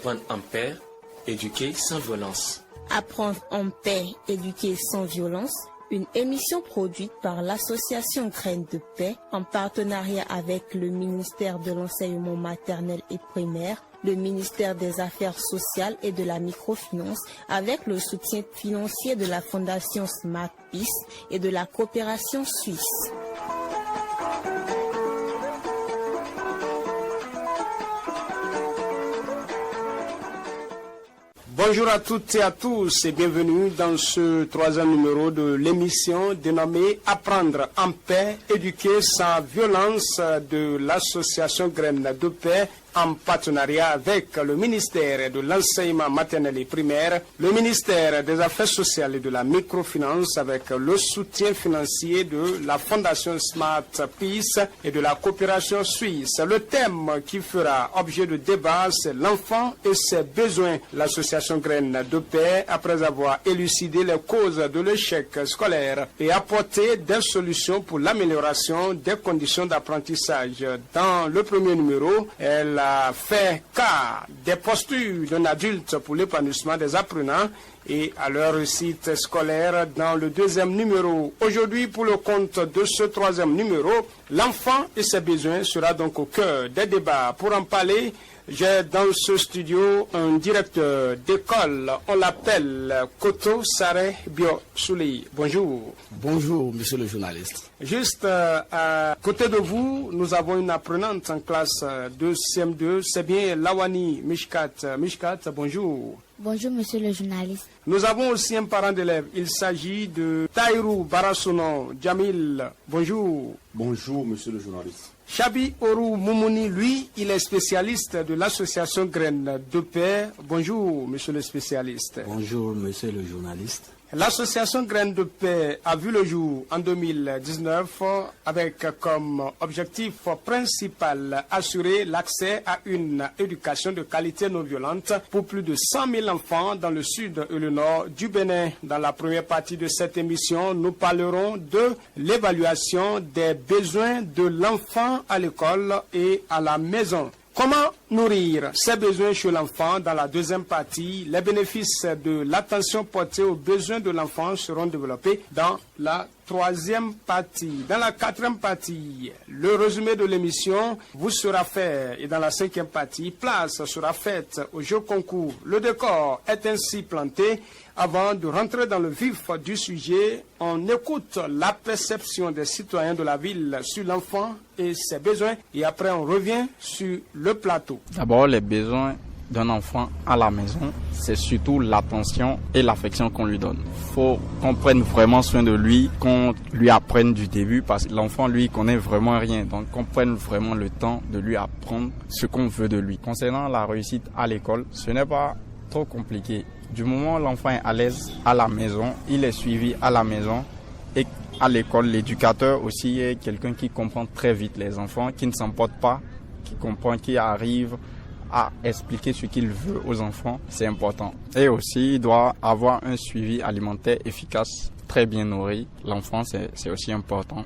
Apprendre en paix, éduquer sans violence. Apprendre en paix, éduquer sans violence. Une émission produite par l'association Graines de Paix en partenariat avec le ministère de l'Enseignement maternel et primaire, le ministère des Affaires sociales et de la microfinance avec le soutien financier de la Fondation Smart Peace et de la coopération suisse. Bonjour à toutes et à tous et bienvenue dans ce troisième numéro de l'émission dénommée Apprendre en paix, éduquer sans violence de l'association Graines de Paix en partenariat avec le ministère de l'Enseignement maternel et primaire, le ministère des Affaires sociales et de la microfinance avec le soutien financier de la Fondation Smart Peace et de la coopération suisse. Le thème qui fera objet de débat, c'est l'enfant et ses besoins. L'association Graines de Paix, après avoir élucidé les causes de l'échec scolaire et apporté des solutions pour l'amélioration des conditions d'apprentissage. Dans le premier numéro, elle a fait cas des postures d'un adulte pour l'épanouissement des apprenants et à leur réussite scolaire dans le deuxième numéro. Aujourd'hui, pour le compte de ce troisième numéro, l'enfant et ses besoins sera donc au cœur des débats. Pour en parler, j'ai dans ce studio un directeur d'école, on l'appelle Koto Sare Bio Souli. Bonjour. Bonjour, monsieur le journaliste. Juste à côté de vous, nous avons une apprenante en classe de CM2, c'est bien Lawani Mishkat. Mishkat, bonjour. Bonjour, monsieur le journaliste. Nous avons aussi un parent d'élève. Il s'agit de Taïrou Barasono Jamil. Bonjour. Bonjour, monsieur le journaliste. Chabi Oru Moumouni, lui, il est spécialiste de l'association Graines de Paix. Bonjour, monsieur le spécialiste. Bonjour, monsieur le journaliste. L'association Graines de Paix a vu le jour en 2019 avec comme objectif principal assurer l'accès à une éducation de qualité non violente pour plus de 100 000 enfants dans le sud et le nord du Bénin. Dans la première partie de cette émission, nous parlerons de l'évaluation des besoins de l'enfant à l'école et à la maison. Comment nourrir ses besoins chez l'enfant? Dans la deuxième partie, les bénéfices de l'attention portée aux besoins de l'enfant seront développés dans la troisième partie. Dans la quatrième partie, le résumé de l'émission vous sera fait. Et dans la cinquième partie, place sera faite au jeu concours. Le décor est ainsi planté. Avant de rentrer dans le vif du sujet, on écoute la perception des citoyens de la ville sur l'enfant et ses besoins. Et après, on revient sur le plateau. D'abord, les besoins d'un enfant à la maison, c'est surtout l'attention et l'affection qu'on lui donne. Il faut qu'on prenne vraiment soin de lui, qu'on lui apprenne du début, parce que l'enfant, lui, connaît vraiment rien. Donc, qu'on prenne vraiment le temps de lui apprendre ce qu'on veut de lui. Concernant la réussite à l'école, ce n'est pas trop compliqué. Du moment où l'enfant est à l'aise à la maison, il est suivi à la maison et à l'école, l'éducateur aussi est quelqu'un qui comprend très vite les enfants, qui ne s'emporte pas, qui comprend, qui arrive à expliquer ce qu'il veut aux enfants, c'est important. Et aussi, il doit avoir un suivi alimentaire efficace, très bien nourri. L'enfant, c'est aussi important.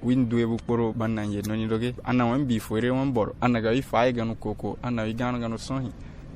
Win do ebu poro banna ye noni doge ana wan bi fore wan bor ana ga wi fay ganu koko ana wi ganu sonhi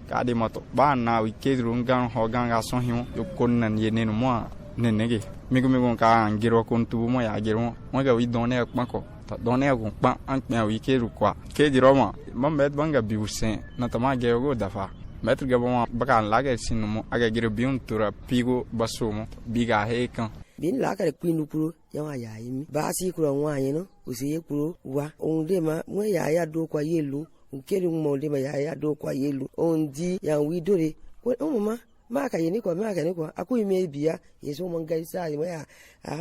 ka de mato ba na wi kedru ngan ho ganga sonhi yo konnan ye nenu mo nenege migo ka ngiro kon tu mo ya giro mo ga wi donne akpa ko ta donne agun pa an pa wi kedru kwa kediro mo met banga bi usen na tama ge go dafa mettre ga bon baka laga sinu aga giro biun tura pigo basomo biga hekan bin la ka kwinu kuro yawa ya yimi ba si kuro nwa yin no o se ye kuro wa ohun de ma mo ya do kwa yelu nkeri mo de ma ya do kwa yelu on di ya wi dore ko o mama ma ka yini ko aku ime bia yeso mo ngai sa ye ya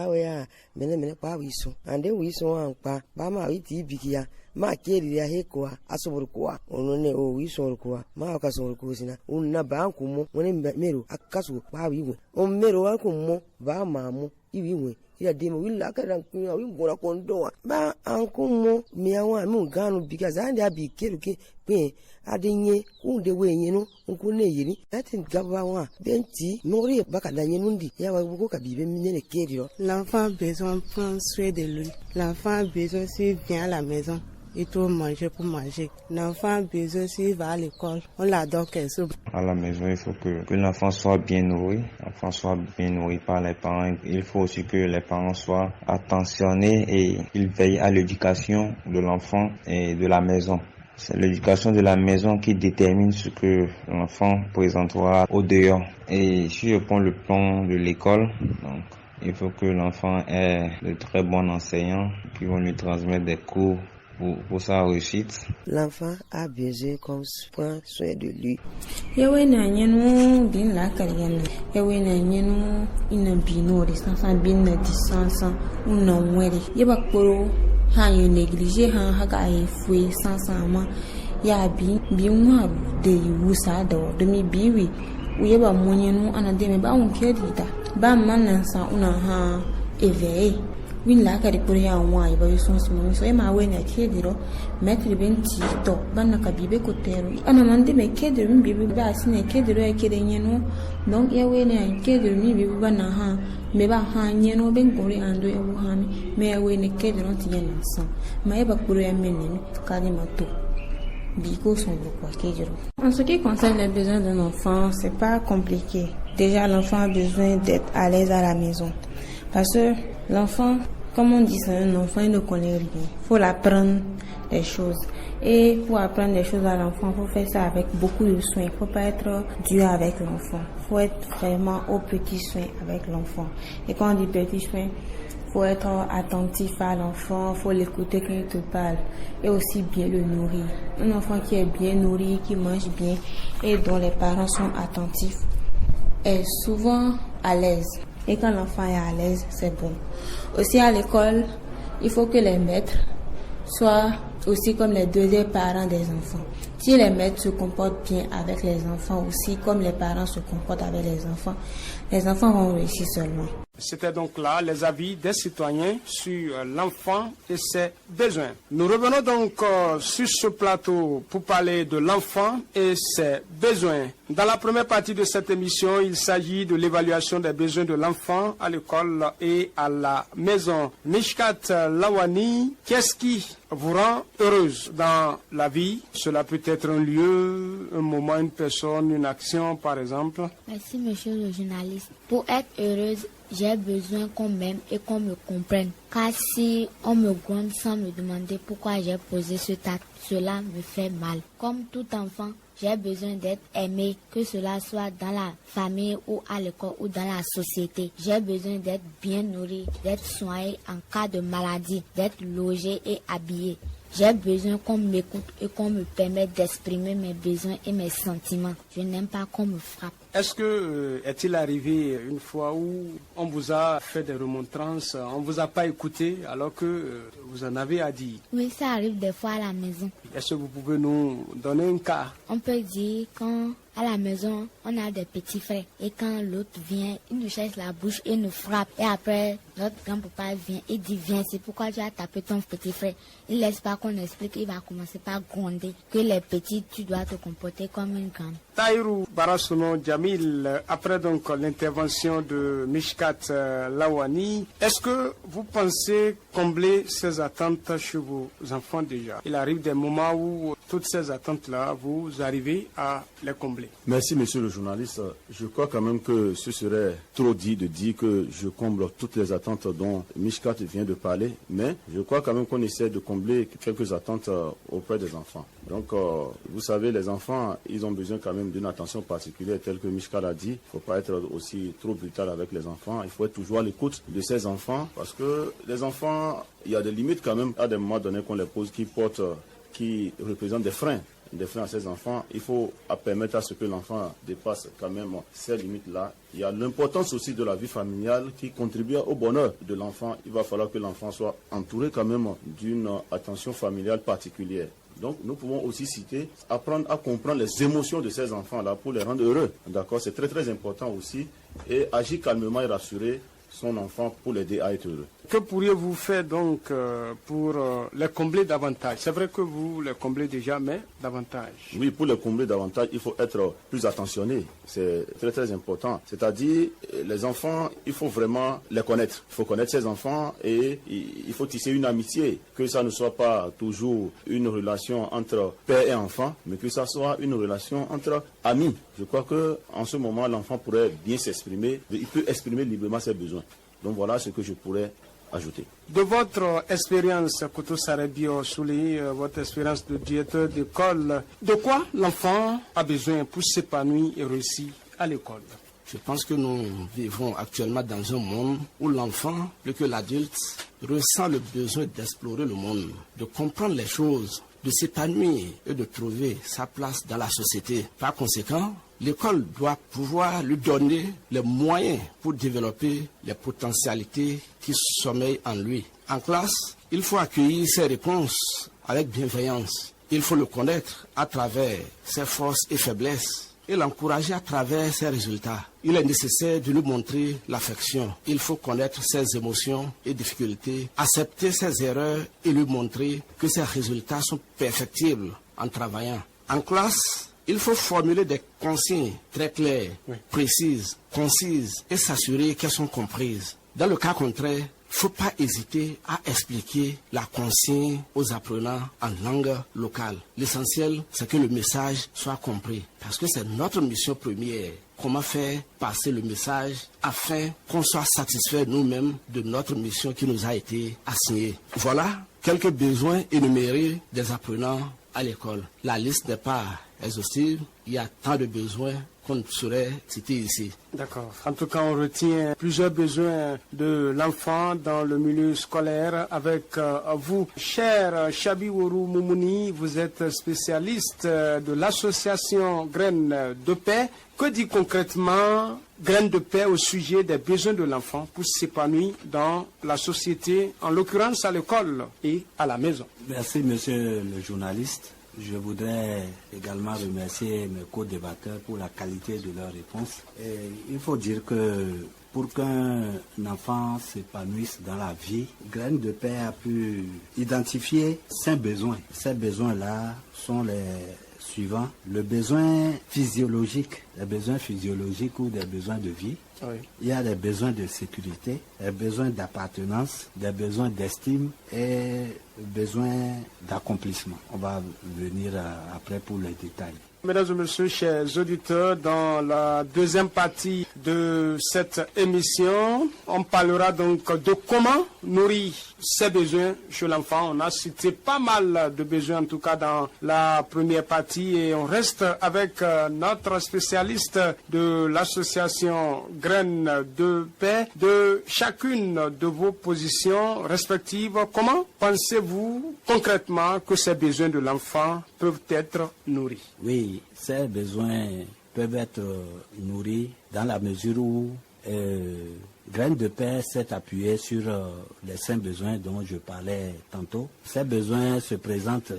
we ya mene kwa wi so ande wi so an pa ba ma wi ti bikia ma keri ya he ko asobur ko onu ne o wi so ko ma ka so ko sina unna ba ku mo woni mero akaso pa wi we o mero wa ku mo ba ma mo iwi we ya demo willa kadan kunya wi ngora kondo ba ankumo miawa mu ganu because ande abi keruke pe adinye unde wenye no nkune yiri atin gabawa benti nori bakadanye nundi ya wa buko kabibe minene kerio. L'enfant a besoin de prendre soin de lui. L'enfant a besoin s'il vient à la maison. Il trouve manger pour manger. L'enfant a besoin s'il va à l'école. On l'adore qu'elle soit. À la maison, il faut que l'enfant soit bien nourri. L'enfant soit bien nourri par les parents. Il faut aussi que les parents soient attentionnés et ils veillent à l'éducation de l'enfant et de la maison. C'est l'éducation de la maison qui détermine ce que l'enfant présentera au dehors. Et si je prends le plan de l'école, donc, il faut que l'enfant ait de très bons enseignants qui vont lui transmettre des cours pour sa réussite. L'enfant a besoin qu'on prenne soin de lui. Yawena nyenu bin la kariana. Yawena nyenu ina binori sansa bin na disansa una mwere. Yeba koro ha yo négligé ha haga ay foué sansa ma ya bi mwa de yusa da domi biwi. Uyeba monyenu ana deme ba on kedita. Ba manansa una ha éveillé. Win la ka de pour ya wa ba yuson simo so e ma we na kediro metri benti to banna ka bibe ko tero ana mande me kediro mi bibe ba sine kediro e kede nyeno donc ya we na kediro mi bibe banna ha me ba ha nyeno ben gori ando e wo ha mi me we ne kediro ti nyena sa ma e ba pour ya menene ka di mato bigo son quoi kediro. En ce qui concerne les besoins d'un enfant, c'est pas compliqué. Déjà l'enfant a besoin d'être à l'aise à la maison parce que l'enfant, comme on dit, c'est un enfant, il ne connaît rien. Il faut l'apprendre des choses. Et pour apprendre des choses à l'enfant, il faut faire ça avec beaucoup de soins. Il ne faut pas être dur avec l'enfant. Il faut être vraiment au petit soin avec l'enfant. Et quand on dit petit soin, il faut être attentif à l'enfant, il faut l'écouter quand il te parle. Et aussi bien le nourrir. Un enfant qui est bien nourri, qui mange bien et dont les parents sont attentifs est souvent à l'aise. Et quand l'enfant est à l'aise, c'est bon. Aussi à l'école, il faut que les maîtres soient aussi comme les deuxièmes parents des enfants. Si les maîtres se comportent bien avec les enfants, aussi comme les parents se comportent avec les enfants vont réussir seulement. C'était donc là les avis des citoyens sur l'enfant et ses besoins. Nous revenons donc sur ce plateau pour parler de l'enfant et ses besoins. Dans la première partie de cette émission, il s'agit de l'évaluation des besoins de l'enfant à l'école et à la maison. Mishkat Lawani, qu'est-ce qui vous rend heureuse dans la vie? Cela peut être un lieu, un moment, une personne, une action par exemple. Merci monsieur le journaliste. Pour être heureuse, j'ai besoin qu'on m'aime et qu'on me comprenne. Car si on me gronde sans me demander pourquoi j'ai posé ce acte, cela me fait mal. Comme tout enfant, j'ai besoin d'être aimé, que cela soit dans la famille ou à l'école ou dans la société. J'ai besoin d'être bien nourri, d'être soigné en cas de maladie, d'être logé et habillé. J'ai besoin qu'on m'écoute et qu'on me permette d'exprimer mes besoins et mes sentiments. Je n'aime pas qu'on me frappe. Est-ce que est-il arrivé une fois où on vous a fait des remontrances, on ne vous a pas écouté alors que vous en avez à dire? Oui, ça arrive des fois à la maison. Est-ce que vous pouvez nous donner un cas? On peut dire quand à la maison, on a des petits frères. Et quand l'autre vient, il nous cherche la bouche et nous frappe. Et après, notre grand-papa vient et dit, viens, c'est pourquoi tu as tapé ton petit frère. Il ne laisse pas qu'on explique, il va commencer par gronder. Que les petits, tu dois te comporter comme une grande. Taïrou Barasuno Djamil, après donc l'intervention de Mishkat Lawani, est-ce que vous pensez combler ces attentes chez vos enfants déjà? Il arrive des moments où toutes ces attentes-là, vous arrivez à les combler. Merci monsieur le journaliste. Je crois quand même que ce serait trop dit de dire que je comble toutes les attentes dont Mishkat vient de parler, mais je crois quand même qu'on essaie de combler quelques attentes auprès des enfants. Donc, vous savez, les enfants, ils ont besoin quand même d'une attention particulière, telle que Mishkat a dit. Il ne faut pas être aussi trop brutal avec les enfants. Il faut être toujours à l'écoute de ces enfants, parce que les enfants, il y a des limites quand même à des moments donnés qu'on les pose qui représentent des freins à ces enfants. Il faut permettre à ce que l'enfant dépasse quand même ces limites-là. Il y a l'importance aussi de la vie familiale qui contribue au bonheur de l'enfant. Il va falloir que l'enfant soit entouré quand même d'une attention familiale particulière. Donc, nous pouvons aussi citer, apprendre à comprendre les émotions de ces enfants-là pour les rendre heureux. D'accord, c'est très très important aussi. Et agir calmement et rassurer son enfant pour l'aider à être heureux. Que pourriez-vous faire donc pour les combler davantage? C'est vrai que vous les comblez déjà, mais davantage. Oui, pour les combler davantage, il faut être plus attentionné. C'est très très important. C'est-à-dire, les enfants, il faut vraiment les connaître. Il faut connaître ces enfants et il faut tisser une amitié. Que ça ne soit pas toujours une relation entre père et enfant, mais que ça soit une relation entre amis. Je crois qu'en ce moment, l'enfant pourrait bien s'exprimer. Il peut exprimer librement ses besoins. Donc voilà ce que je pourrais ajouter. De votre expérience, Koto Sarebio Souli, votre expérience de directeur d'école, de quoi l'enfant a besoin pour s'épanouir et réussir à l'école? Je pense que nous vivons actuellement dans un monde où l'enfant, plus que l'adulte, ressent le besoin d'explorer le monde, de comprendre les choses, de s'épanouir et de trouver sa place dans la société. Par conséquent, l'école doit pouvoir lui donner les moyens pour développer les potentialités qui sommeillent en lui. En classe, il faut accueillir ses réponses avec bienveillance. Il faut le connaître à travers ses forces et faiblesses et l'encourager à travers ses résultats. Il est nécessaire de lui montrer l'affection. Il faut connaître ses émotions et difficultés, accepter ses erreurs et lui montrer que ses résultats sont perfectibles en travaillant. En classe, il faut formuler des consignes très claires, précises, concises et s'assurer qu'elles sont comprises. Dans le cas contraire, il ne faut pas hésiter à expliquer la consigne aux apprenants en langue locale. L'essentiel, c'est que le message soit compris. Parce que c'est notre mission première. Comment faire passer le message afin qu'on soit satisfait nous-mêmes de notre mission qui nous a été assignée. Voilà quelques besoins énumérés des apprenants à l'école. La liste n'est pas exhaustive. Il y a tant de besoins qu'on ne saurait citer ici. D'accord. En tout cas, on retient plusieurs besoins de l'enfant dans le milieu scolaire avec vous. Cher Chabiwourou Moumouni, vous êtes spécialiste de l'association Graines de Paix. Que dit concrètement Graines de Paix au sujet des besoins de l'enfant pour s'épanouir dans la société, en l'occurrence à l'école et à la maison? Merci, monsieur le journaliste. Je voudrais également remercier mes co-débatteurs pour la qualité de leurs réponses. Et il faut dire que pour qu'un enfant s'épanouisse dans la vie, Graines de Paix a pu identifier 5 besoins. Ces besoins-là sont les suivants. Le besoin physiologique, les besoins physiologiques ou des besoins de vie. Oui. Il y a des besoins de sécurité, des besoins d'appartenance, des besoins d'estime et des besoins d'accomplissement. On va venir après pour les détails. Mesdames et messieurs, chers auditeurs, dans la deuxième partie de cette émission, on parlera donc de comment nourrir ses besoins chez l'enfant. On a cité pas mal de besoins, en tout cas dans la première partie, et on reste avec notre spécialiste de l'association Graines de Paix. De chacune de vos positions respectives, comment pensez-vous concrètement que ces besoins de l'enfant peuvent être nourris? Oui, ces besoins peuvent être nourris dans la mesure où Graines de Paix s'est appuyé sur les 5 besoins dont je parlais tantôt. Ces besoins se présentent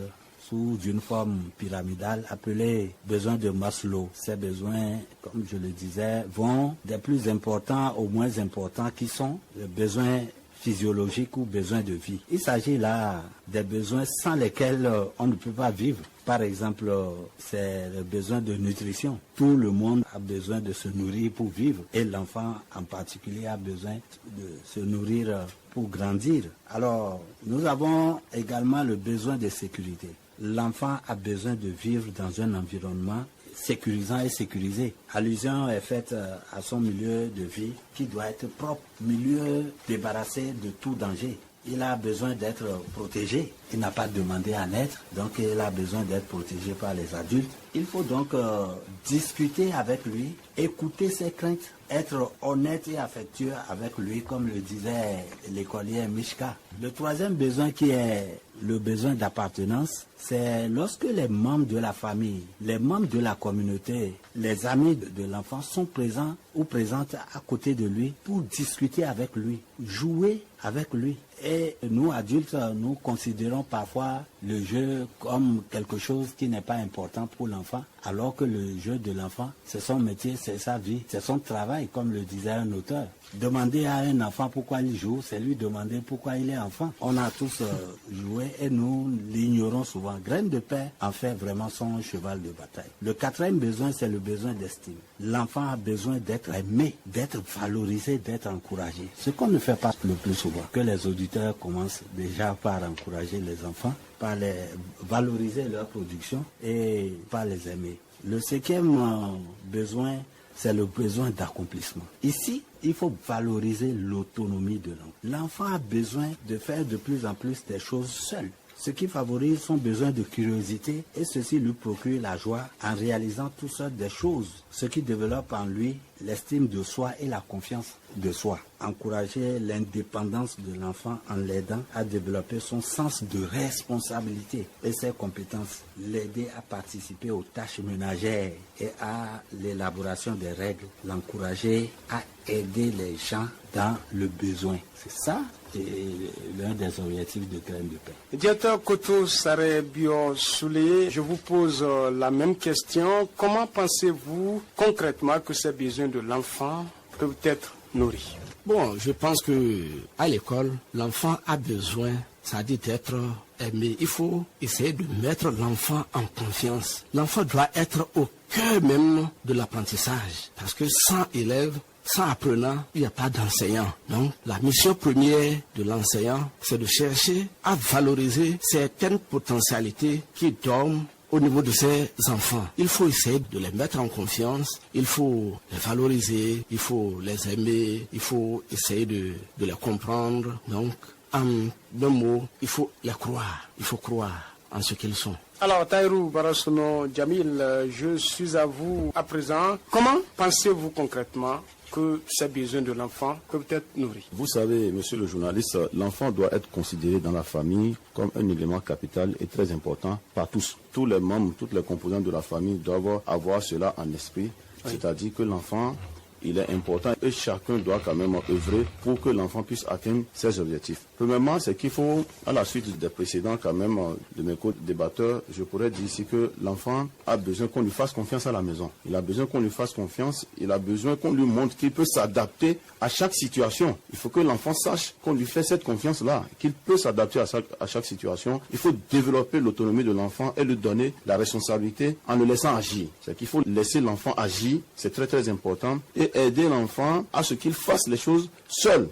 sous une forme pyramidale appelée besoin de Maslow. Ces besoins, comme je le disais, vont des plus importants aux moins importants qui sont les besoins physiologiques ou besoins de vie. Il s'agit là des besoins sans lesquels on ne peut pas vivre. Par exemple, c'est le besoin de nutrition. Tout le monde a besoin de se nourrir pour vivre et l'enfant en particulier a besoin de se nourrir pour grandir. Alors, nous avons également le besoin de sécurité. L'enfant a besoin de vivre dans un environnement sécurisant et sécurisé. Allusion est faite à son milieu de vie qui doit être propre, milieu débarrassé de tout danger. Il a besoin d'être protégé. Il n'a pas demandé à naître, donc il a besoin d'être protégé par les adultes. Il faut donc discuter avec lui, écouter ses craintes, être honnête et affectueux avec lui, comme le disait l'écolier Mishka. Le troisième besoin qui est le besoin d'appartenance, c'est lorsque les membres de la famille, les membres de la communauté, les amis de l'enfant sont présents ou présentes à côté de lui pour discuter avec lui, jouer avec lui. Et nous, adultes, nous considérons parfois le jeu comme quelque chose qui n'est pas important pour l'enfant, alors que le jeu de l'enfant, c'est son métier, c'est sa vie, c'est son travail, comme le disait un auteur. Demander à un enfant pourquoi il joue, c'est lui demander pourquoi il est enfant. On a tous joué et nous l'ignorons souvent. Graine de Père en fait vraiment son cheval de bataille. Le quatrième besoin, c'est le besoin d'estime. L'enfant a besoin d'être aimé, d'être valorisé, d'être encouragé. Ce qu'on ne fait pas le plus souvent, que les auditeurs commencent déjà par encourager les enfants, par les valoriser leur production et par les aimer. Le cinquième besoin, c'est le besoin d'accomplissement. Ici, il faut valoriser l'autonomie de l'enfant. L'enfant a besoin de faire de plus en plus des choses seul, ce qui favorise son besoin de curiosité et ceci lui procure la joie en réalisant toutes sortes de choses, ce qui développe en lui l'estime de soi et la confiance de soi. Encourager l'indépendance de l'enfant en l'aidant à développer son sens de responsabilité et ses compétences, l'aider à participer aux tâches ménagères et à l'élaboration des règles, l'encourager à aider les gens dans le besoin. C'est ça l'un des objectifs de Graine de Père. Directeur Koto Sarebio Soulé, je vous pose la même question. Comment pensez-vous concrètement que ces besoins de l'enfant peuvent être nourris? Bon, je pense que à l'école, l'enfant a besoin, ça dit d'être aimé. Il faut essayer de mettre l'enfant en confiance. L'enfant doit être au cœur même de l'apprentissage. Parce que sans élève, sans apprenant, il n'y a pas d'enseignant. Donc, la mission première de l'enseignant, c'est de chercher à valoriser certaines potentialités qui dorment au niveau de ces enfants. Il faut essayer de les mettre en confiance, il faut les valoriser, il faut les aimer, il faut essayer de les comprendre. Donc, en deux mots, il faut les croire, il faut croire en ce qu'ils sont. Alors, Taïrou Barasono Djamil, je suis à vous à présent. Comment pensez-vous concrètement que ces besoins de l'enfant peuvent être nourris? Vous savez, monsieur le journaliste, l'enfant doit être considéré dans la famille comme un élément capital et très important par tous. Tous les membres, toutes les composantes de la famille doivent avoir cela en esprit. Oui. C'est-à-dire que l'enfant, il est important et chacun doit quand même œuvrer pour que l'enfant puisse atteindre ses objectifs. Premièrement, c'est qu'il faut, à la suite des précédents quand même de mes co-débatteurs, je pourrais dire ici que l'enfant a besoin qu'on lui fasse confiance à la maison. Il a besoin qu'on lui fasse confiance, il a besoin qu'on lui montre qu'il peut s'adapter à chaque situation. Il faut que l'enfant sache qu'on lui fait cette confiance-là, qu'il peut s'adapter à chaque situation. Il faut développer l'autonomie de l'enfant et lui donner la responsabilité en le laissant agir. C'est qu'il faut laisser l'enfant agir, c'est très très important, et aider l'enfant à ce qu'il fasse les choses seul,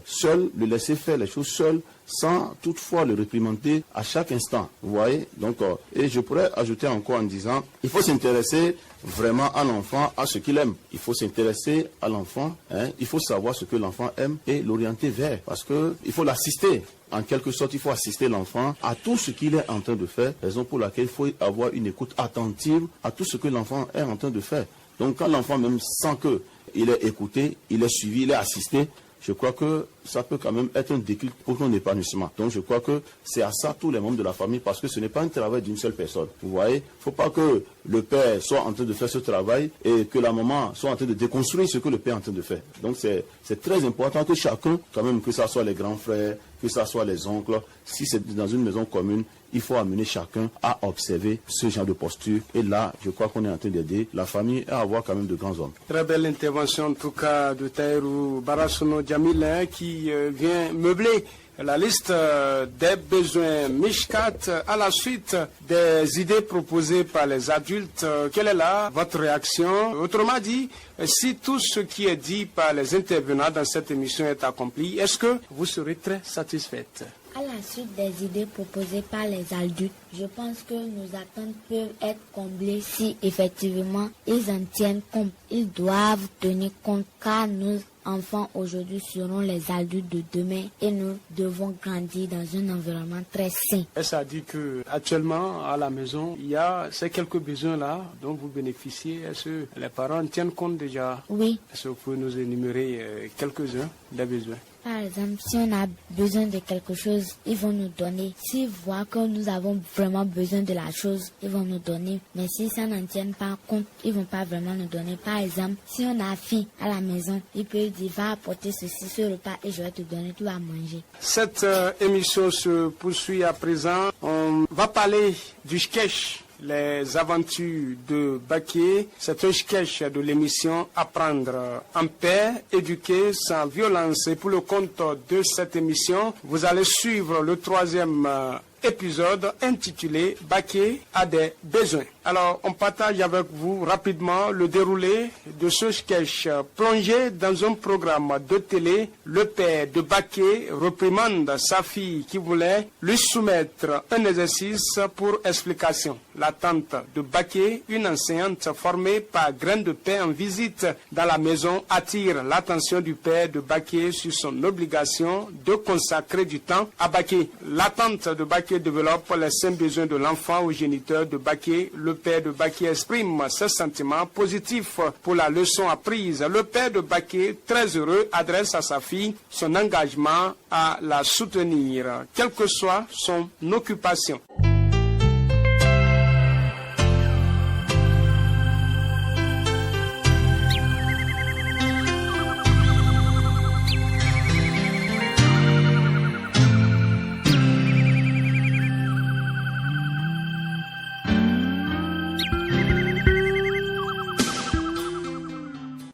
le laisser faire les choses seul, sans toutefois le réprimander à chaque instant. Vous voyez? Donc, et je pourrais ajouter encore en disant, il faut s'intéresser vraiment à l'enfant, à ce qu'il aime. Il faut s'intéresser à l'enfant, il faut savoir ce que l'enfant aime et l'orienter vers. Parce que il faut l'assister. En quelque sorte, il faut assister l'enfant à tout ce qu'il est en train de faire. Raison pour laquelle il faut avoir une écoute attentive à tout ce que l'enfant est en train de faire. Donc, quand l'enfant même sent qu'il est écouté, il est suivi, il est assisté, je crois que ça peut quand même être un déclic pour son épanouissement. Donc je crois que c'est à ça tous les membres de la famille, parce que ce n'est pas un travail d'une seule personne. Vous voyez, il ne faut pas que le père soit en train de faire ce travail et que la maman soit en train de déconstruire ce que le père est en train de faire. Donc c'est très important que chacun, quand même, que ce soit les grands frères, que ce soit les oncles, si c'est dans une maison commune, il faut amener chacun à observer ce genre de posture. Et là, je crois qu'on est en train d'aider la famille à avoir quand même de grands hommes. Très belle intervention, en tout cas, de Taïrou Barasono Djamil, qui vient meubler la liste des besoins Mishkat à la suite des idées proposées par les adultes. Quelle est là votre réaction? Autrement dit, si tout ce qui est dit par les intervenants dans cette émission est accompli, est-ce que vous serez très satisfaite? À la suite des idées proposées par les adultes, je pense que nos attentes peuvent être comblées si effectivement ils en tiennent compte. Ils doivent tenir compte car nos enfants aujourd'hui seront les adultes de demain et nous devons grandir dans un environnement très sain. Et ça dit qu'actuellement à la maison, il y a ces quelques besoins-là dont vous bénéficiez. Est-ce que les parents tiennent compte déjà? Oui. Est-ce que vous pouvez nous énumérer quelques-uns des besoins? Par exemple, si on a besoin de quelque chose, ils vont nous donner. S'ils voient que nous avons vraiment besoin de la chose, ils vont nous donner. Mais si ça n'en tient pas compte, ils vont pas vraiment nous donner. Par exemple, si on a faim à la maison, ils peuvent dire va apporter ceci, ce repas et je vais te donner, tu vas manger. Cette émission se poursuit à présent. On va parler du sketch Les aventures de Baké. C'est un sketch de l'émission Apprendre en paix, éduquer sans violence. Et pour le compte de cette émission, vous allez suivre le 3e épisode intitulé Baké a des besoins. Alors, on partage avec vous rapidement le déroulé de ce sketch. Plongé dans un programme de télé, le père de Baké reprimande sa fille qui voulait lui soumettre un exercice pour explication. La tante de Baké, une enseignante formée par Graines de Paix en visite dans la maison, attire l'attention du père de Baké sur son obligation de consacrer du temps à Baké. La tante de Baké développe les 5 besoins de l'enfant aux géniteurs de Baké. Le père de Baké exprime ses sentiments positifs pour la leçon apprise. Le père de Baké, très heureux, adresse à sa fille son engagement à la soutenir, quelle que soit son occupation.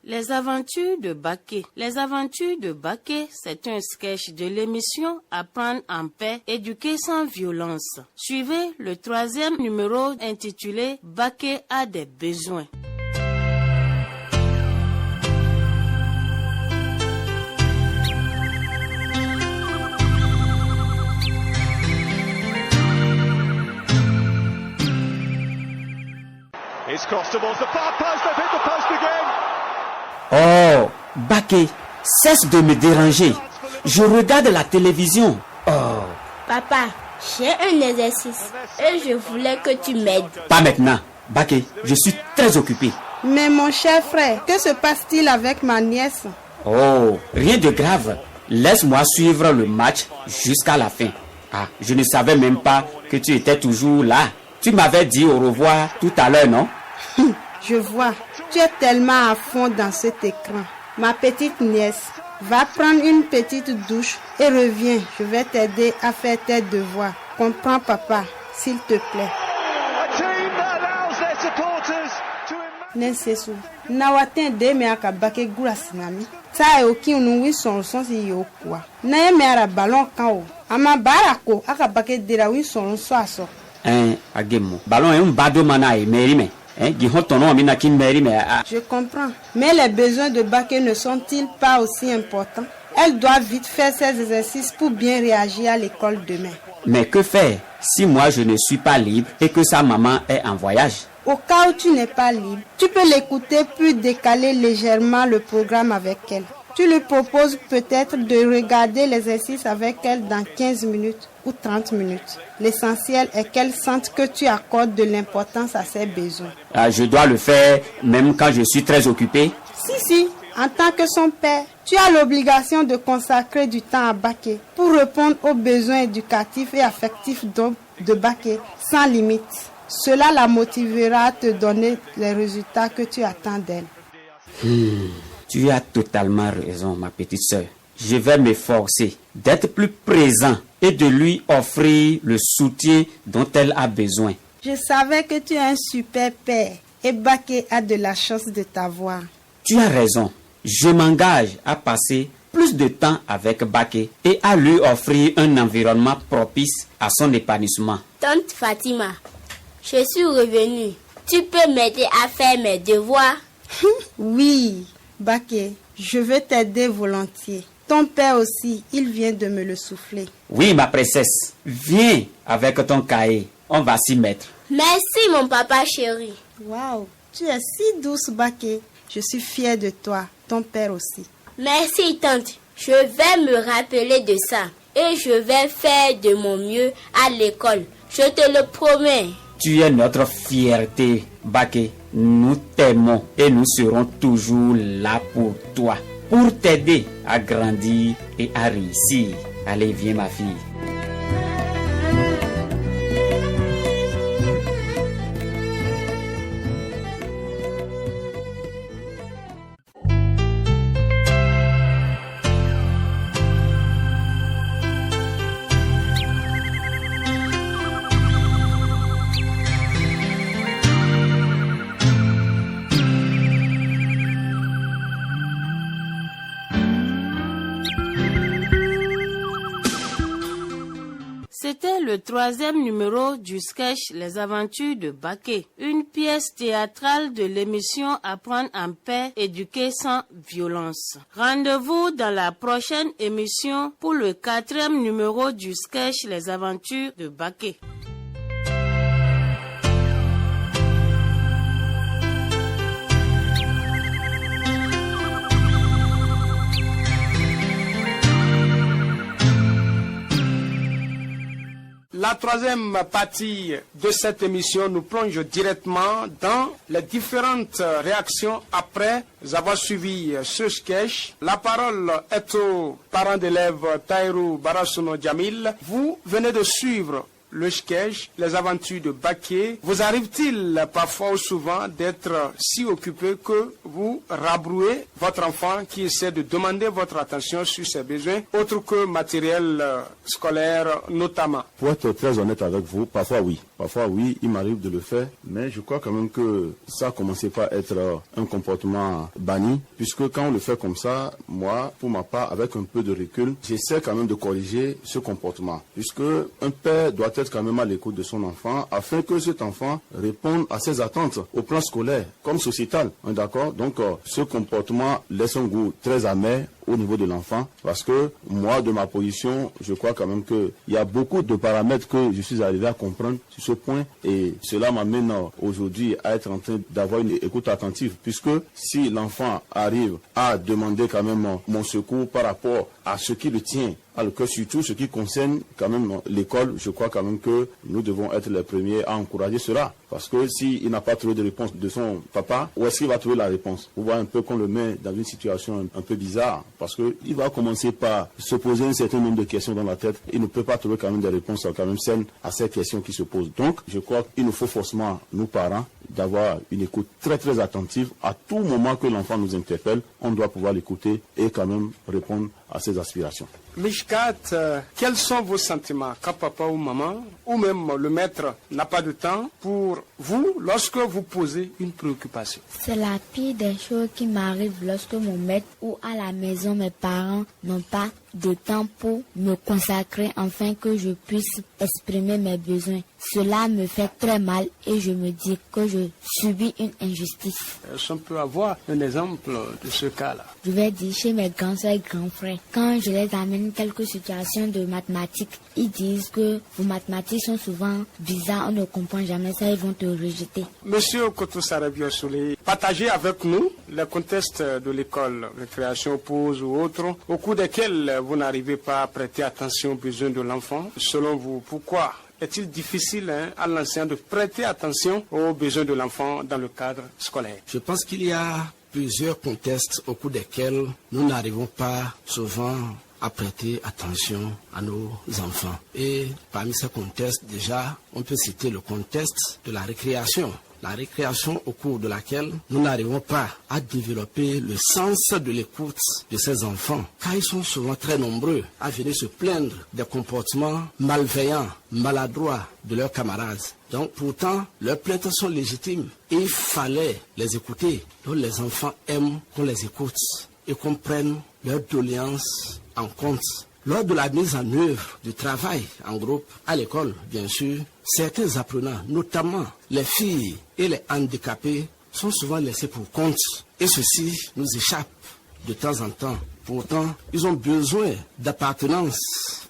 Les aventures de Baké. Les aventures de Baké, c'est un sketch de l'émission Apprendre en paix, éduquer sans violence. Suivez le 3e numéro intitulé Baké a des besoins. It's crossed towards the far post. They've hit the post again. Oh, Baké, cesse de me déranger. Je regarde la télévision. Oh. Papa, j'ai un exercice et je voulais que tu m'aides. Pas maintenant. Baké, je suis très occupé. Mais mon cher frère, que se passe-t-il avec ma nièce? Oh, rien de grave. Laisse-moi suivre le match jusqu'à la fin. Ah, je ne savais même pas que tu étais toujours là. Tu m'avais dit au revoir tout à l'heure, non? Je vois, tu es tellement à fond dans cet écran. Ma petite nièce, va prendre une petite douche et reviens. Je vais t'aider à faire tes devoirs. Comprends, papa, s'il te plaît. Nensesu, nawaten de me aka Baké gura sinami. Sa e oki unu wi son si yokwa. Na e me ara ballon kan o. Ama barako aka Baké dira wi son so aso. Agemo. Ballon e un bado mana e merime. Je comprends. Mais les besoins de Baké ne sont-ils pas aussi importants? Elle doit vite faire ses exercices pour bien réagir à l'école demain. Mais que faire si moi je ne suis pas libre et que sa maman est en voyage? Au cas où tu n'es pas libre, tu peux l'écouter puis décaler légèrement le programme avec elle. Tu lui proposes peut-être de regarder l'exercice avec elle dans 15 minutes ou 30 minutes. L'essentiel est qu'elle sente que tu accordes de l'importance à ses besoins. Je dois le faire même quand je suis très occupé? Si. En tant que son père, tu as l'obligation de consacrer du temps à Baké pour répondre aux besoins éducatifs et affectifs de Baké sans limite. Cela la motivera à te donner les résultats que tu attends d'elle. Tu as totalement raison, ma petite sœur. Je vais m'efforcer d'être plus présent et de lui offrir le soutien dont elle a besoin. Je savais que tu es un super père et Baké a de la chance de t'avoir. Tu as raison. Je m'engage à passer plus de temps avec Baké et à lui offrir un environnement propice à son épanouissement. Tante Fatima, je suis revenue. Tu peux m'aider à faire mes devoirs? Oui, Baké, je veux t'aider volontiers. Ton père aussi, il vient de me le souffler. Oui, ma princesse, viens avec ton cahier. On va s'y mettre. Merci, mon papa chéri. Waouh, tu es si douce, Baké. Je suis fière de toi, ton père aussi. Merci, tante. Je vais me rappeler de ça. Et je vais faire de mon mieux à l'école. Je te le promets. Tu es notre fierté, Baké. Nous t'aimons et nous serons toujours là pour toi. pour t'aider à grandir et à réussir. Allez, viens ma fille. C'était le 3e numéro du sketch Les Aventures de Baké, une pièce théâtrale de l'émission Apprendre en paix, éduquer sans violence. Rendez-vous dans la prochaine émission pour le 4e numéro du sketch Les Aventures de Baké. La 3e partie de cette émission nous plonge directement dans les différentes réactions après avoir suivi ce sketch. La parole est au parent d'élève Taïrou Barasuno Djamil. Vous venez de suivre le sketch, les aventures de Baké. Vous arrive-t-il parfois ou souvent d'être si occupé que vous rabrouez votre enfant qui essaie de demander votre attention sur ses besoins, autres que matériel scolaire notamment? Pour être très honnête avec vous, parfois oui. Parfois oui, il m'arrive de le faire, mais je crois quand même que ça a commencé par être un comportement banni, puisque quand on le fait comme ça, moi, pour ma part, avec un peu de recul, j'essaie quand même de corriger ce comportement, puisque un père doit être quand même à l'écoute de son enfant, afin que cet enfant réponde à ses attentes au plan scolaire, comme sociétal, d'accord? Donc, ce comportement laisse un goût très amer au niveau de l'enfant, parce que moi, de ma position, je crois quand même qu'il y a beaucoup de paramètres que je suis arrivé à comprendre sur ce point, et cela m'amène aujourd'hui à être en train d'avoir une écoute attentive, puisque si l'enfant arrive à demander quand même mon secours par rapport à ce qui le tient à le cœur, surtout ce qui concerne quand même l'école, je crois quand même que nous devons être les premiers à encourager cela. Parce que s'il n'a pas trouvé de réponse de son papa, où est-ce qu'il va trouver la réponse? Vous voyez un peu qu'on le met dans une situation un peu bizarre, parce qu'il va commencer par se poser un certain nombre de questions dans la tête. Il ne peut pas trouver quand même des réponses quand même saines à ces questions qui se posent. Donc, je crois qu'il nous faut forcément, nous parents, d'avoir une écoute très très attentive. À tout moment que l'enfant nous interpelle, on doit pouvoir l'écouter et quand même répondre à ses aspirations. Mishkat, quels sont vos sentiments quand papa ou maman, ou même le maître, n'a pas de temps pour vous lorsque vous posez une préoccupation? C'est la pire des choses qui m'arrive lorsque mon maître ou à la maison mes parents n'ont pas de temps pour me consacrer afin que je puisse exprimer mes besoins. Cela me fait très mal et je me dis que je subis une injustice. On peut avoir un exemple de ce cas-là. Je vais dire chez mes grands soeurs et grands frères, quand je les amène quelques situations de mathématiques, ils disent que vos mathématiques sont souvent bizarres, on ne comprend jamais ça, ils vont te rejeter. Monsieur Koto-Sarabio-Souley, partagez avec nous les contextes de l'école, récréation, pause ou autres, au cours desquels vous n'arrivez pas à prêter attention aux besoins de l'enfant. Selon vous, pourquoi est-il difficile à l'enseignant de prêter attention aux besoins de l'enfant dans le cadre scolaire? Je pense qu'il y a plusieurs contextes au cours desquels nous n'arrivons pas souvent à prêter attention à nos enfants. Et parmi ces contextes, déjà, on peut citer le contexte de la récréation. La récréation au cours de laquelle nous n'arrivons pas à développer le sens de l'écoute de ces enfants, car ils sont souvent très nombreux à venir se plaindre des comportements malveillants, maladroits de leurs camarades. Donc pourtant, leurs plaintes sont légitimes et il fallait les écouter. Donc les enfants aiment qu'on les écoute et qu'on prenne leurs doléances en compte. Lors de la mise en œuvre du travail en groupe à l'école, bien sûr, certains apprenants, notamment les filles et les handicapés, sont souvent laissés pour compte. Et ceci nous échappe de temps en temps. Pourtant, ils ont besoin d'appartenance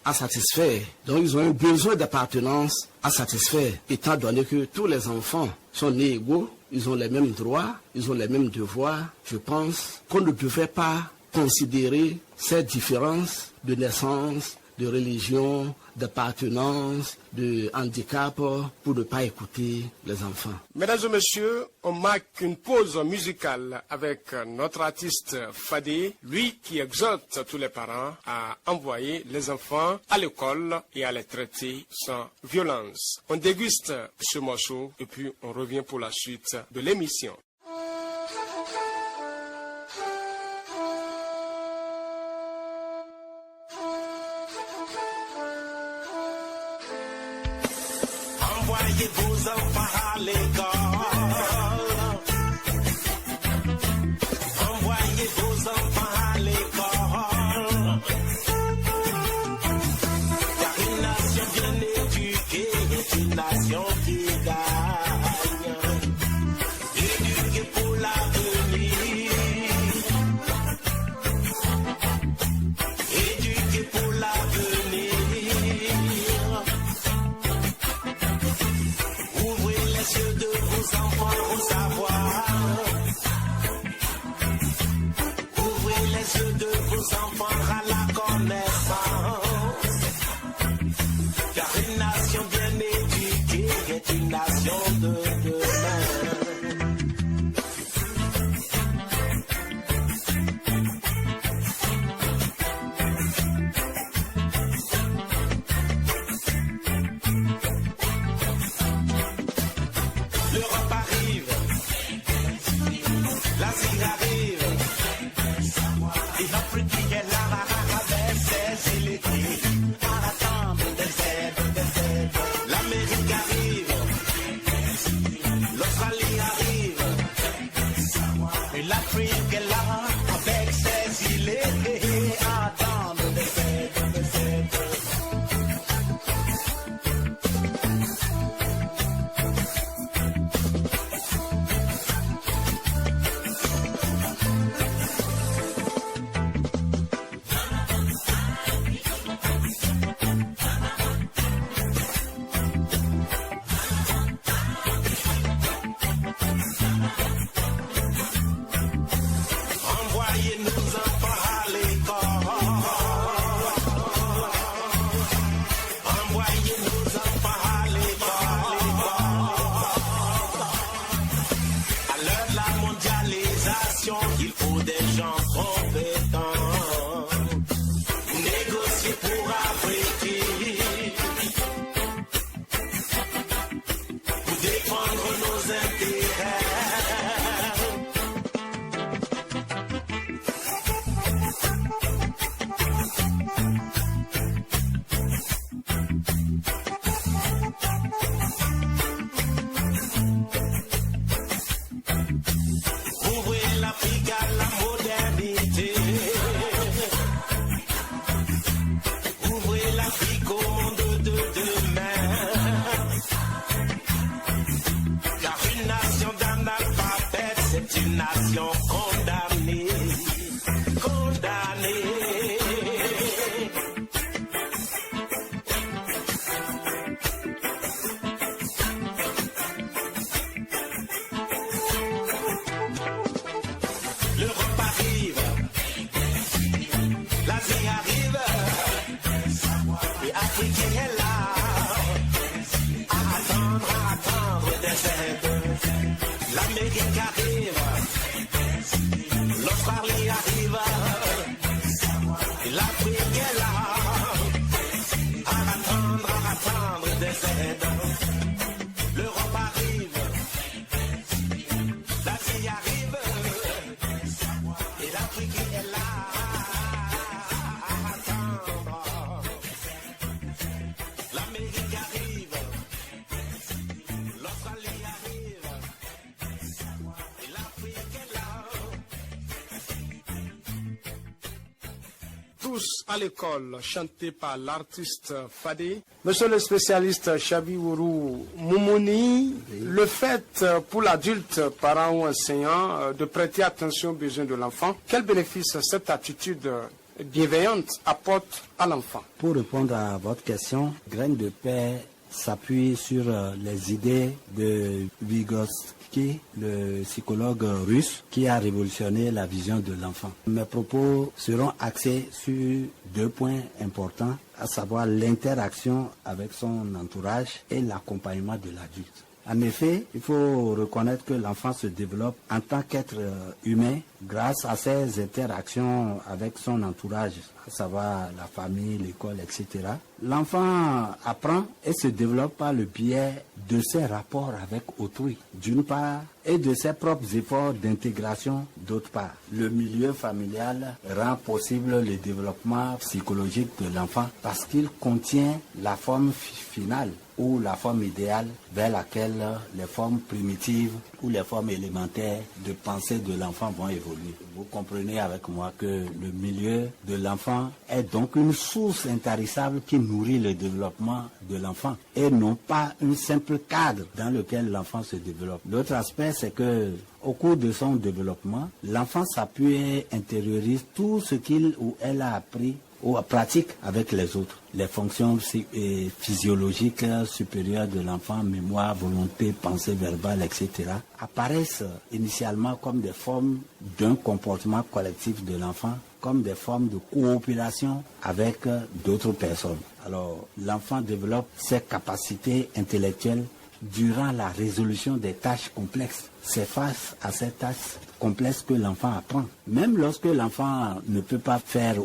à satisfaire. Donc, ils ont un besoin d'appartenance à satisfaire, étant donné que tous les enfants sont nés égaux, ils ont les mêmes droits, ils ont les mêmes devoirs. Je pense qu'on ne devrait pas considérer ces différences de naissance, de religion, d'appartenance, de handicap pour ne pas écouter les enfants. Mesdames et messieurs, on marque une pause musicale avec notre artiste Fadé, lui qui exhorte tous les parents à envoyer les enfants à l'école et à les traiter sans violence. On déguste ce morceau et puis on revient pour la suite de l'émission. Envoyez vos enfants à l'école. Envoyez vos enfants à l'école. Car une nation bien éduquée est une nation qui gagne. Éduquée pour l'avenir. Éduquée pour l'avenir. Les yeux de vos enfants au savoir. Ouvrez les yeux de vos enfants à la connaissance. Car une nation bien éduquée est une nation de demain. L'Europe arrive, l'Asie arrive, et l'Afrique est là avec ses élites, à attendre des aides. L'Amérique arrive, l'Australie arrive, et l'Afrique est là avec ses îles, à attendre des aides. Envoyez nos enfants à l'école. Envoyez nos enfants à l'école. À l'heure de la mondialisation, il faut des gens compétents. Négocier pour Afrique. Pour défendre nos intérêts. Ouvrez l'Afrique à la modernité. Ouvrez l'Afrique au monde de demain. Car une nation d'analphabètes, c'est une nation condamnée. Condamnée. L'Europe arrive, l'Asie arrive, et l'Afrique est là, à attendre des aides. L'Amérique arrive, l'Australie arrive, et l'Afrique est là, à attendre des aides. L'Europe arrive, l'Asie arrive. Et l'Afrique est là à attendre. L'Amérique arrive, l'Australie arrive, et l'Afrique est là. Tous à l'école, chanté par l'artiste Fadé. Monsieur le spécialiste Chabiwourou Moumouni, le fait pour l'adulte, parent ou enseignant, de prêter attention aux besoins de l'enfant, quel bénéfice cette attitude bienveillante apporte à l'enfant? Pour répondre à votre question, Graines de Paix s'appuie sur les idées de Vygotsky, le psychologue russe qui a révolutionné la vision de l'enfant. Mes propos seront axés sur 2 points importants, à savoir l'interaction avec son entourage et l'accompagnement de l'adulte. En effet, il faut reconnaître que l'enfant se développe en tant qu'être humain grâce à ses interactions avec son entourage, à savoir la famille, l'école, etc. L'enfant apprend et se développe par le biais de ses rapports avec autrui, d'une part, et de ses propres efforts d'intégration, d'autre part. Le milieu familial rend possible le développement psychologique de l'enfant parce qu'il contient la forme finale ou la forme idéale vers laquelle les formes primitives ou les formes élémentaires de pensée de l'enfant vont évoluer. Vous comprenez avec moi que le milieu de l'enfant est donc une source intarissable qui nourrit le développement de l'enfant et non pas un simple cadre dans lequel l'enfant se développe. L'autre aspect, c'est que au cours de son développement, l'enfant s'appuie et intériorise tout ce qu'il ou elle a appris ou pratique avec les autres. Les fonctions physiologiques supérieures de l'enfant, mémoire, volonté, pensée verbale, etc., apparaissent initialement comme des formes d'un comportement collectif de l'enfant, comme des formes de coopération avec d'autres personnes. Alors, l'enfant développe ses capacités intellectuelles durant la résolution des tâches complexes. C'est face à ces tâches complexes que l'enfant apprend. Même lorsque l'enfant ne peut pas faire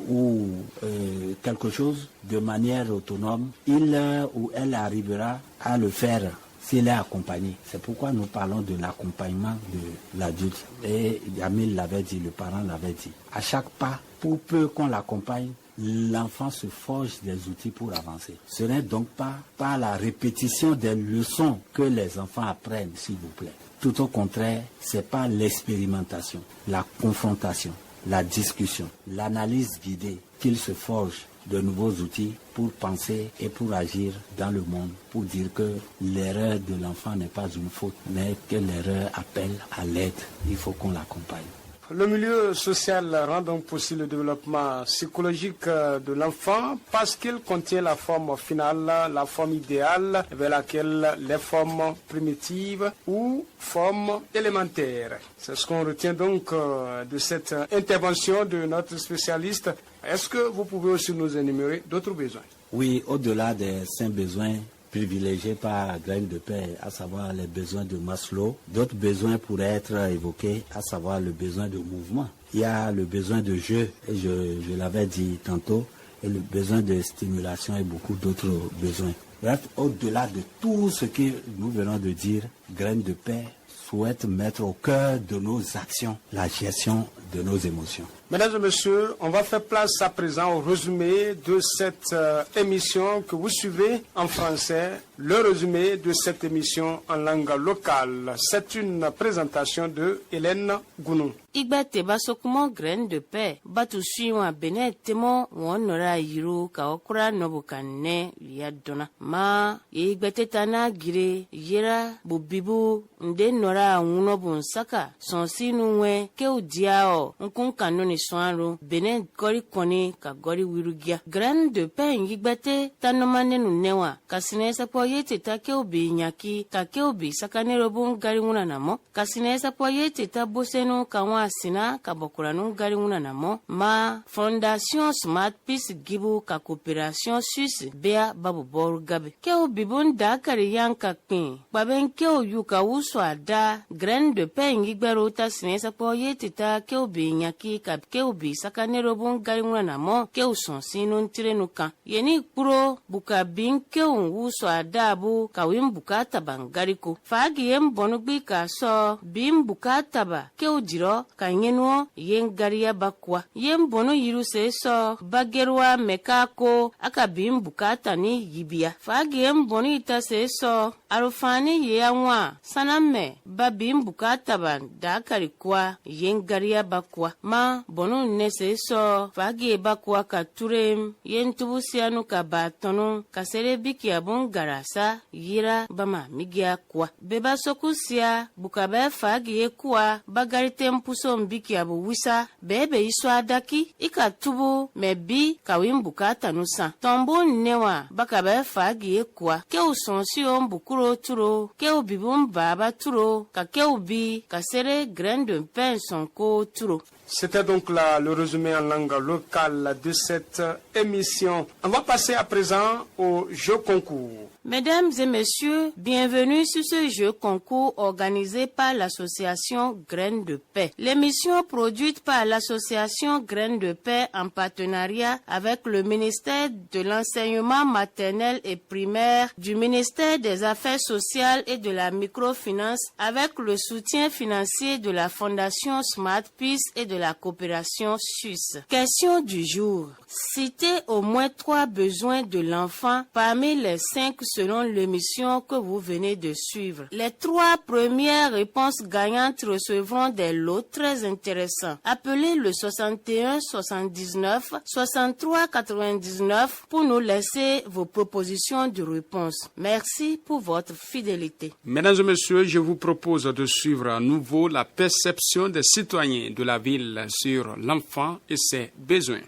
quelque chose de manière autonome, il ou elle arrivera à le faire s'il est accompagné. C'est pourquoi nous parlons de l'accompagnement de l'adulte. Et Yamil l'avait dit, le parent l'avait dit. À chaque pas, pour peu qu'on l'accompagne, l'enfant se forge des outils pour avancer. Ce n'est donc pas par la répétition des leçons que les enfants apprennent, s'il vous plaît. Tout au contraire, c'est par l'expérimentation, la confrontation, la discussion, l'analyse guidée qu'ils se forgent de nouveaux outils pour penser et pour agir dans le monde, pour dire que l'erreur de l'enfant n'est pas une faute, mais que l'erreur appelle à l'aide. Il faut qu'on l'accompagne. Le milieu social rend donc possible le développement psychologique de l'enfant parce qu'il contient la forme finale, la forme idéale vers laquelle les formes primitives ou formes élémentaires. C'est ce qu'on retient donc de cette intervention de notre spécialiste. Est-ce que vous pouvez aussi nous énumérer d'autres besoins? Oui, au-delà des 5 besoins privilégiés par Graines de Paix, à savoir les besoins de Maslow. D'autres besoins pourraient être évoqués, à savoir le besoin de mouvement. Il y a le besoin de jeu, et je l'avais dit tantôt, et le besoin de stimulation et beaucoup d'autres besoins. Bref, au-delà de tout ce que nous venons de dire, Graines de Paix souhaite mettre au cœur de nos actions la gestion de nos émotions. Mesdames et messieurs, on va faire place à présent au résumé de cette émission que vous suivez en français, le résumé de cette émission en langue locale. C'est une présentation de Hélène Gounou. Igbate basokumo Graines de Paix batu suiwa bene temo wonora yiru ka okura nobukane yadona ma igbate tana gire yera bubibu nde nora unobun saka sonsinu we ke udiao nkun kanoni soaro bene gori koni ka gori wirugia. Graines de Paix igbate tanomane nunewa kasine sapo yete ta ke obi nyaki ka ke obi sakane robun gari nguna namo kasine sapo yete ta bosenu kawa sina kabokuranu gari nguna namo ma Fondation Smart Peace Gibu ka coopération suisse bea babu boru gabe ke obi bunda kari yanka kin baben ke yuka uso ada Graines de Paix igbero ta sine sapo yete ta ke obi nyaki ka ke obi sakane robun gari nguna namo ke uson sinu tirenu kan yeni kuro buka bin ke uso ada bu kawim bukata bangariko fagi yem bonugbi ka so bim bukata ba ke ujiro ka nyenuo yen gariya bakwa yem bono yiru se so bagerwa mekako aka bim bukata ni yibia fagi yem bono ita se so arufani ye anwa saname ba bim bukata ban da karikwa yen gariya bakwa ma bonu nese so fagi bakwa ka turem yentubu sianu ka batono kasere biki abun garasa yira bama migia kwa beba sokusia bukabe fagi ekwa bagarite mpuso mbiki abu wisa bebe iswa daki ika tubu mebi kawim bukata nusa tombo newa bakabe fagi ekwa ke usonsio mbukuro turo ke ubibum baba turo ka ke ubi kasere grain de pain sonko turo. C'était donc là le résumé en langue locale de cette émission. On va passer à présent au jeu concours. Mesdames et messieurs, bienvenue sur ce jeu concours organisé par l'association Graines de Paix. L'émission produite par l'association Graines de Paix en partenariat avec le ministère de l'enseignement maternel et primaire, du ministère des Affaires sociales et de la microfinance, avec le soutien financier de la Fondation Smart Peace et de la coopération suisse. Question du jour. Citez au moins 3 besoins de l'enfant parmi les 5 selon l'émission que vous venez de suivre. Les 3 premières réponses gagnantes recevront des lots très intéressants. Appelez le 61 79 63 99 pour nous laisser vos propositions de réponse. Merci pour votre fidélité. Mesdames et messieurs, je vous propose de suivre à nouveau la perception des citoyens de la ville sur l'enfant et ses besoins.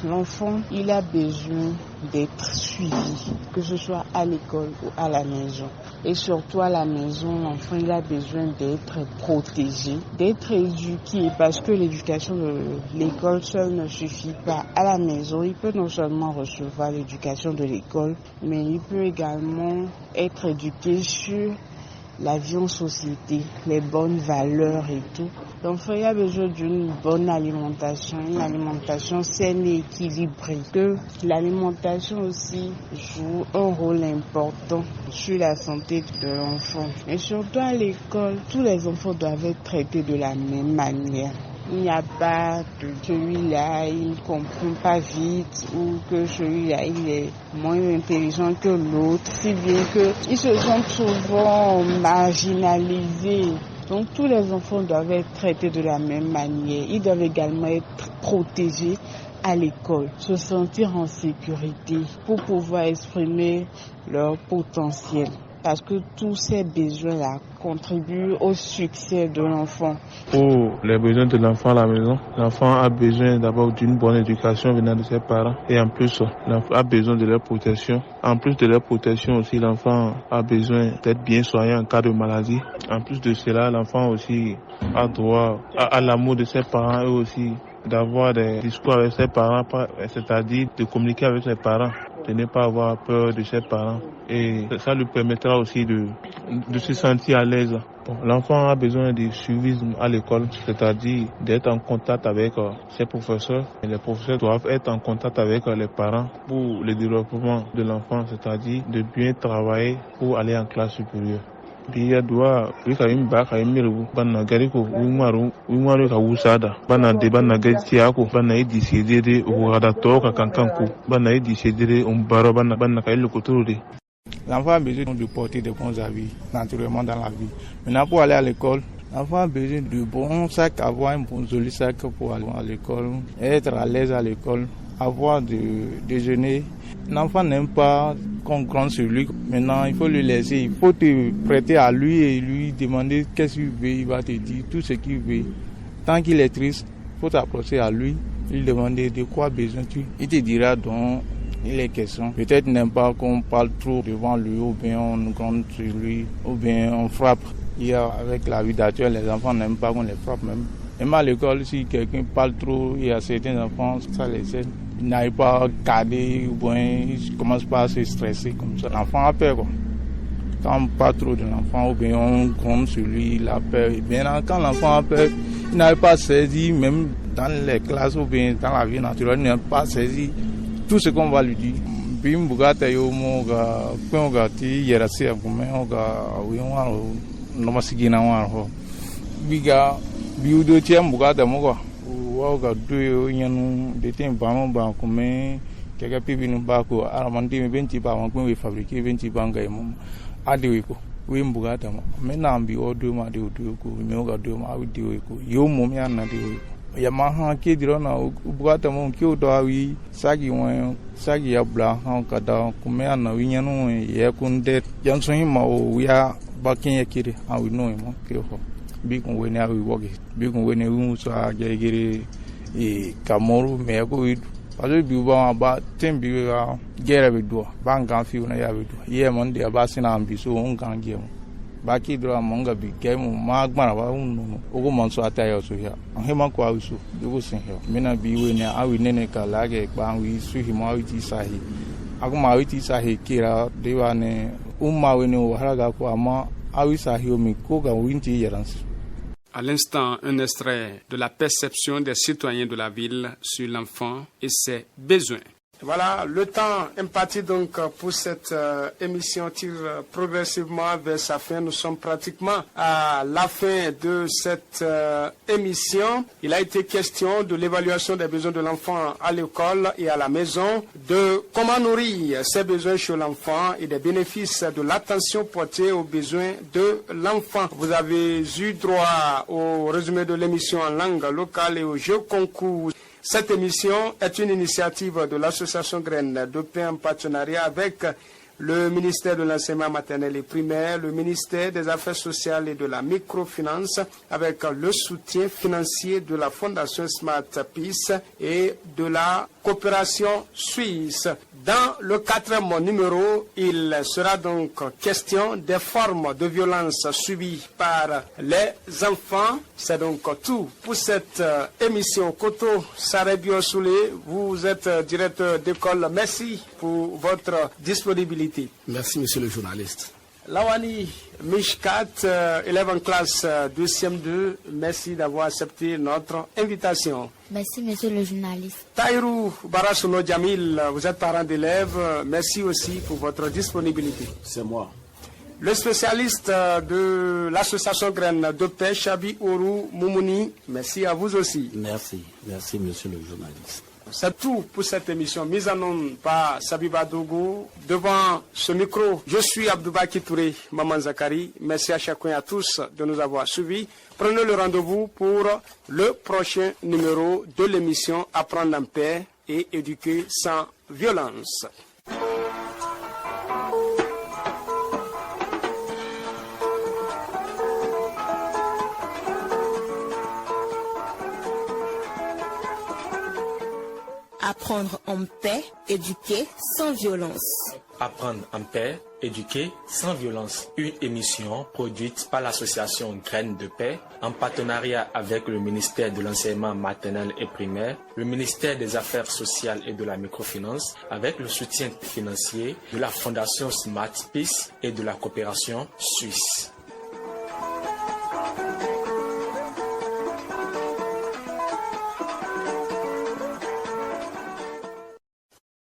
L'enfant, il a besoin d'être suivi, que ce soit à l'école ou à la maison. Et surtout à la maison, l'enfant, il a besoin d'être protégé, d'être éduqué, parce que l'éducation de l'école seule ne suffit pas. À la maison, il peut non seulement recevoir l'éducation de l'école, mais il peut également être éduqué sur la vie en société, les bonnes valeurs et tout. L'enfant a besoin d'une bonne alimentation, une alimentation saine et équilibrée. Que l'alimentation aussi joue un rôle important sur la santé de l'enfant. Et surtout à l'école, tous les enfants doivent être traités de la même manière. Il n'y a pas de celui-là, il ne comprend pas vite ou que celui-là, il est moins intelligent que l'autre, si bien qu'ils se sentent souvent marginalisés. Donc tous les enfants doivent être traités de la même manière. Ils doivent également être protégés à l'école, se sentir en sécurité pour pouvoir exprimer leur potentiel. Parce que tous ces besoins-là contribuent au succès de l'enfant. Pour les besoins de l'enfant à la maison, l'enfant a besoin d'abord d'une bonne éducation venant de ses parents et en plus, l'enfant a besoin de leur protection. En plus de leur protection aussi, l'enfant a besoin d'être bien soigné en cas de maladie. En plus de cela, l'enfant aussi a droit à l'amour de ses parents et aussi d'avoir des discours avec ses parents, c'est-à-dire de communiquer avec ses parents, de ne pas avoir peur de ses parents. Et ça lui permettra aussi de se sentir à l'aise. Bon, l'enfant a besoin de suivisme à l'école, c'est-à-dire d'être en contact avec ses professeurs. Et les professeurs doivent être en contact avec les parents pour le développement de l'enfant, c'est-à-dire de bien travailler pour aller en classe supérieure. Biya dua wika imba ka imiru bana gariko umaru ka wusada bana de bana gaciako bana idi sedere wada toka kankanku bana idi sedere umbaro bana ka ilukuturu. L'enfant a besoin de porter de bons habits naturellement dans la vie. Maintenant pour aller à l'école, l'enfant a besoin de bons sacs, avoir un bon joli sac pour aller à l'école, être à l'aise à l'école, avoir de déjeuner. L'enfant n'aime pas qu'on gronde sur lui. Maintenant, il faut le laisser. Il faut te prêter à lui et lui demander qu'est-ce qu'il veut. Il va te dire tout ce qu'il veut. Tant qu'il est triste, il faut t'approcher à lui. Il demander de quoi besoin tu. Il te dira donc il est question. Peut-être n'aime pas qu'on parle trop devant lui ou bien on gronde sur lui ou bien on frappe. Avec la vie actuelle, les enfants n'aiment pas qu'on les frappe même. Même à l'école, si quelqu'un parle trop, il y a certains enfants, ça les aide. Ils n'arrivent pas à garder ou bien ils commencent pas à se stresser comme ça. L'enfant a peur quoi. Quand on parle trop de l'enfant ou bien on gronde sur lui, il a peur. Et bien quand l'enfant a peur, il n'arrive pas à saisir, même dans les classes ou bien dans la vie naturelle, il n'arrive pas à saisir tout ce qu'on va lui dire. Bim bugata yo moga kwenga ti yerasi agume oga wiwa no masigina wa biga biudo tiam bugata moga oga do yanu de tem bama ba kume kega pibi no ba ko aramandi me benti ba wan kun we fabriquer benti banga mo ade ko we mbugata mo me na ambi odo ma de odo ko me oga do ma ade ko yo mo me na de Yamaha Kidirona, Ubuatamon Kyodawi, Sagi Wan, Sagi Abla, Hankada, Kumeana, Winyano, Yakunde, Jansonima, we are Bakin Yakiri, and we know him, Kirho. Big when we walk it, big when we move to Agiri, Kamoru, Meago. Ajo biwa ba tembi ga gere be do bangan fi una ya be do ye mon de ba sina ambi so on kan gem ba ki do monga bi gem ma gbara ba unu ogo mon so atayo so ya he man ko awiso go sin he mina bi we ne awi nene ka lage ba wi su hi ma wi ti sahi aguma wi ti sahi kira de wa ne umma we ne o haraga ko ama awi sahi o mi ko ga winti yeransi. À l'instant, un extrait de la perception des citoyens de la ville sur l'enfant et ses besoins. Voilà, le temps imparti donc pour cette émission tire progressivement vers sa fin. Nous sommes pratiquement à la fin de cette émission. Il a été question de l'évaluation des besoins de l'enfant à l'école et à la maison, de comment nourrir ses besoins chez l'enfant et des bénéfices de l'attention portée aux besoins de l'enfant. Vous avez eu droit au résumé de l'émission en langue locale et au jeu concours. Cette émission est une initiative de l'association Graines de Paix en partenariat avec le ministère de l'enseignement maternel et primaire, le ministère des Affaires sociales et de la microfinance, avec le soutien financier de la Fondation Smart Peace et de la coopération suisse. Dans le 4e numéro, il sera donc question des formes de violence subies par les enfants. C'est donc tout pour cette émission. Koto Sarebio Soulé, vous êtes directeur d'école. Merci pour votre disponibilité. Merci, monsieur le journaliste. Lawani Mishkat, élève en classe de CM2, merci d'avoir accepté notre invitation. Merci, monsieur le journaliste. Taïrou Barasono Jamil, vous êtes parent d'élèves, merci aussi pour votre disponibilité. C'est moi. Le spécialiste de l'association Graines de Paix, Chabi Ourou Moumouni, merci à vous aussi. Merci, merci, monsieur le journaliste. C'est tout pour cette émission mise en onde par Sabiba Dogo. Devant ce micro, je suis Abdoubaki Touré, Maman Zakari. Merci à chacun et à tous de nous avoir suivis. Prenez le rendez-vous pour le prochain numéro de l'émission Apprendre en paix et éduquer sans violence. Apprendre en paix, éduquer sans violence. Apprendre en paix, éduquer sans violence. Une émission produite par l'association Graines de Paix en partenariat avec le ministère de l'enseignement maternel et primaire, le ministère des Affaires sociales et de la microfinance, avec le soutien financier de la Fondation Smart Peace et de la coopération suisse.